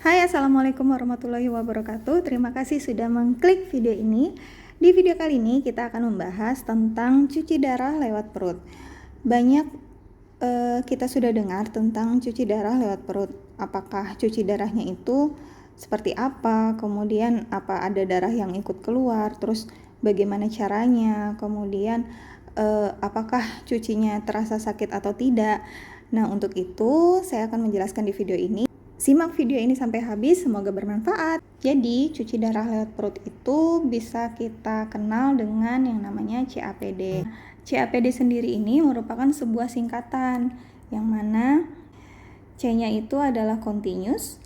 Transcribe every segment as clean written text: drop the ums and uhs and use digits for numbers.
Hai, Assalamualaikum warahmatullahi wabarakatuh. Terima kasih sudah mengklik video ini. Di video kali ini kita akan membahas tentang cuci darah lewat perut. Banyak kita sudah dengar tentang cuci darah lewat perut. Apakah cuci darahnya itu seperti apa? Kemudian apa ada darah yang ikut keluar? Terus bagaimana caranya? Kemudian apakah cucinya terasa sakit atau tidak? Nah, untuk itu saya akan menjelaskan di video ini. Simak video ini sampai habis, semoga bermanfaat. Jadi, cuci darah lewat perut itu bisa kita kenal dengan yang namanya CAPD. CAPD sendiri ini merupakan sebuah singkatan, yang mana C-nya itu adalah continuous,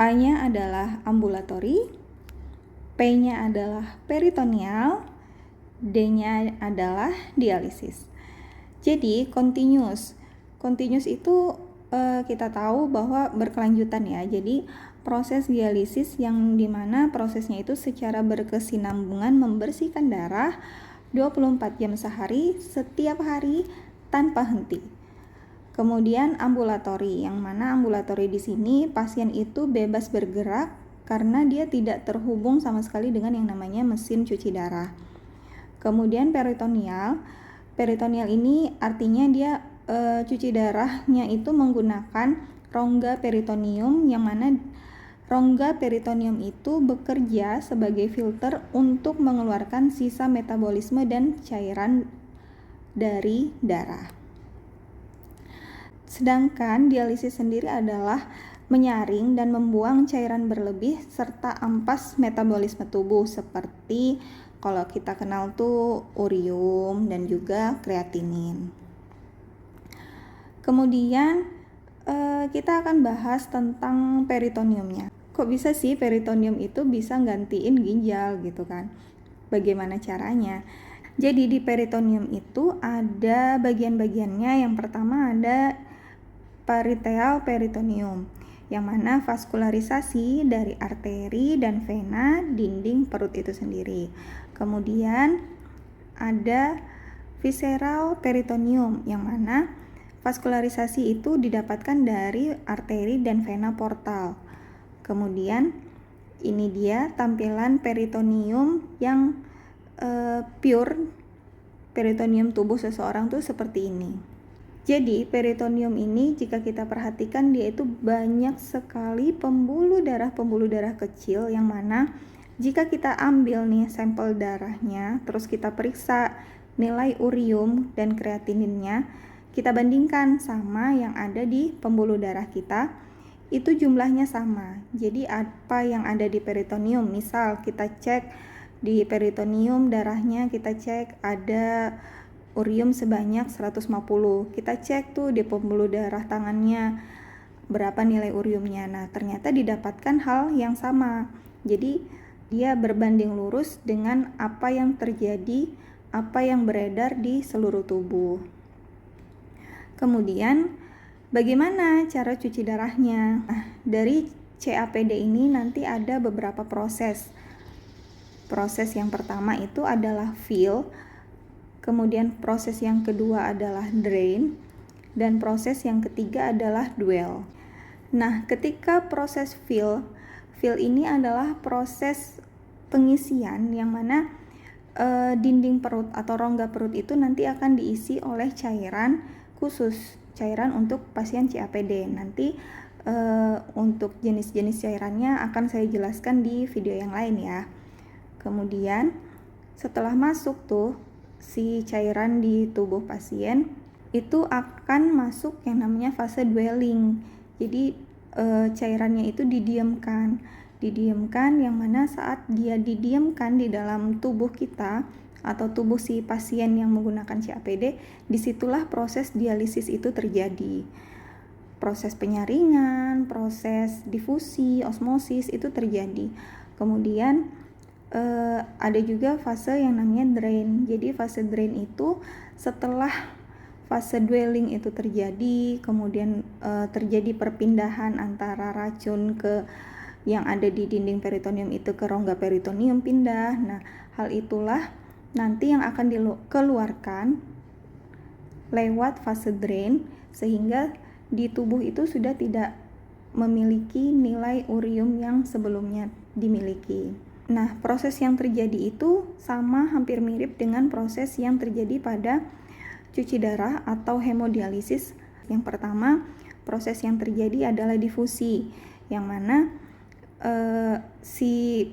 A-nya adalah ambulatory, P-nya adalah peritoneal, D-nya adalah dialisis. Jadi, continuous itu kita tahu bahwa berkelanjutan ya. Jadi proses dialisis yang dimana prosesnya itu secara berkesinambungan membersihkan darah 24 jam sehari setiap hari tanpa henti. Kemudian ambulatori, yang mana ambulatori di sini pasien itu bebas bergerak karena dia tidak terhubung sama sekali dengan yang namanya mesin cuci darah. Kemudian peritoneal ini artinya dia cuci darahnya itu menggunakan rongga peritoneum, yang mana rongga peritoneum itu bekerja sebagai filter untuk mengeluarkan sisa metabolisme dan cairan dari darah. Sedangkan dialisis sendiri adalah menyaring dan membuang cairan berlebih serta ampas metabolisme tubuh seperti kalau kita kenal tuh urium dan juga kreatinin. Kemudian kita akan bahas tentang peritoneumnya. Kok bisa sih peritoneum itu bisa gantiin ginjal gitu kan? Bagaimana caranya? Jadi di peritoneum itu ada bagian-bagiannya. Yang pertama ada parietal peritoneum, yang mana vaskularisasi dari arteri dan vena dinding perut itu sendiri. Kemudian ada visceral peritoneum, yang mana vaskularisasi itu didapatkan dari arteri dan vena portal. Kemudian ini dia tampilan peritoneum yang pure peritoneum tubuh seseorang tuh seperti ini. Jadi peritoneum ini jika kita perhatikan dia itu banyak sekali pembuluh darah kecil, yang mana jika kita ambil nih sampel darahnya terus kita periksa nilai urium dan kreatininnya, kita bandingkan sama yang ada di pembuluh darah kita, itu jumlahnya sama. Jadi apa yang ada di peritoneum, misal kita cek di peritoneum darahnya, kita cek ada urium sebanyak 150. Kita cek tuh di pembuluh darah tangannya berapa nilai uriumnya. Nah, ternyata didapatkan hal yang sama. Jadi dia berbanding lurus dengan apa yang terjadi, apa yang beredar di seluruh tubuh. Kemudian bagaimana cara cuci darahnya? Nah, dari CAPD ini nanti ada beberapa proses. Proses yang pertama itu adalah fill, kemudian proses yang kedua adalah drain, dan proses yang ketiga adalah dwell. Nah, ketika proses fill ini adalah proses pengisian, yang mana dinding perut atau rongga perut itu nanti akan diisi oleh cairan khusus, cairan untuk pasien CAPD. Nanti untuk jenis-jenis cairannya akan saya jelaskan di video yang lain ya. Kemudian setelah masuk tuh si cairan di tubuh pasien, itu akan masuk yang namanya fase dwelling. Jadi cairannya itu didiamkan, yang mana saat dia didiamkan di dalam tubuh kita atau tubuh si pasien yang menggunakan CAPD, disitulah proses dialisis itu terjadi. Proses penyaringan, proses difusi, osmosis itu terjadi. Kemudian ada juga fase yang namanya drain. Jadi fase drain itu setelah fase dwelling itu terjadi, kemudian terjadi perpindahan antara racun ke yang ada di dinding peritoneum itu ke rongga peritoneum pindah. Nah, hal itulah nanti yang akan dikeluarkan lewat fase drain, sehingga di tubuh itu sudah tidak memiliki nilai urium yang sebelumnya dimiliki. Nah, proses yang terjadi itu sama hampir mirip dengan proses yang terjadi pada cuci darah atau hemodialisis. Yang pertama, proses yang terjadi adalah difusi, yang mana si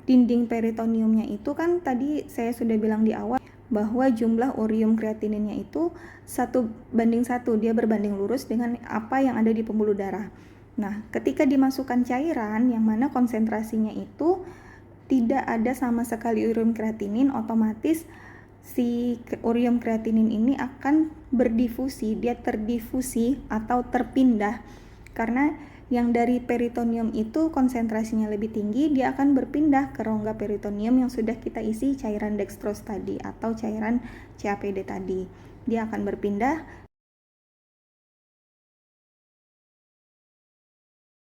dinding peritoneumnya itu kan tadi saya sudah bilang di awal bahwa jumlah urium kreatininnya itu 1:1, dia berbanding lurus dengan apa yang ada di pembuluh darah. Nah, ketika dimasukkan cairan yang mana konsentrasinya itu tidak ada sama sekali urium kreatinin, otomatis si urium kreatinin ini akan berdifusi, dia terdifusi atau terpindah, karena yang dari peritoneum itu konsentrasinya lebih tinggi, dia akan berpindah ke rongga peritoneum yang sudah kita isi cairan dextrose tadi atau cairan CAPD tadi. Dia akan berpindah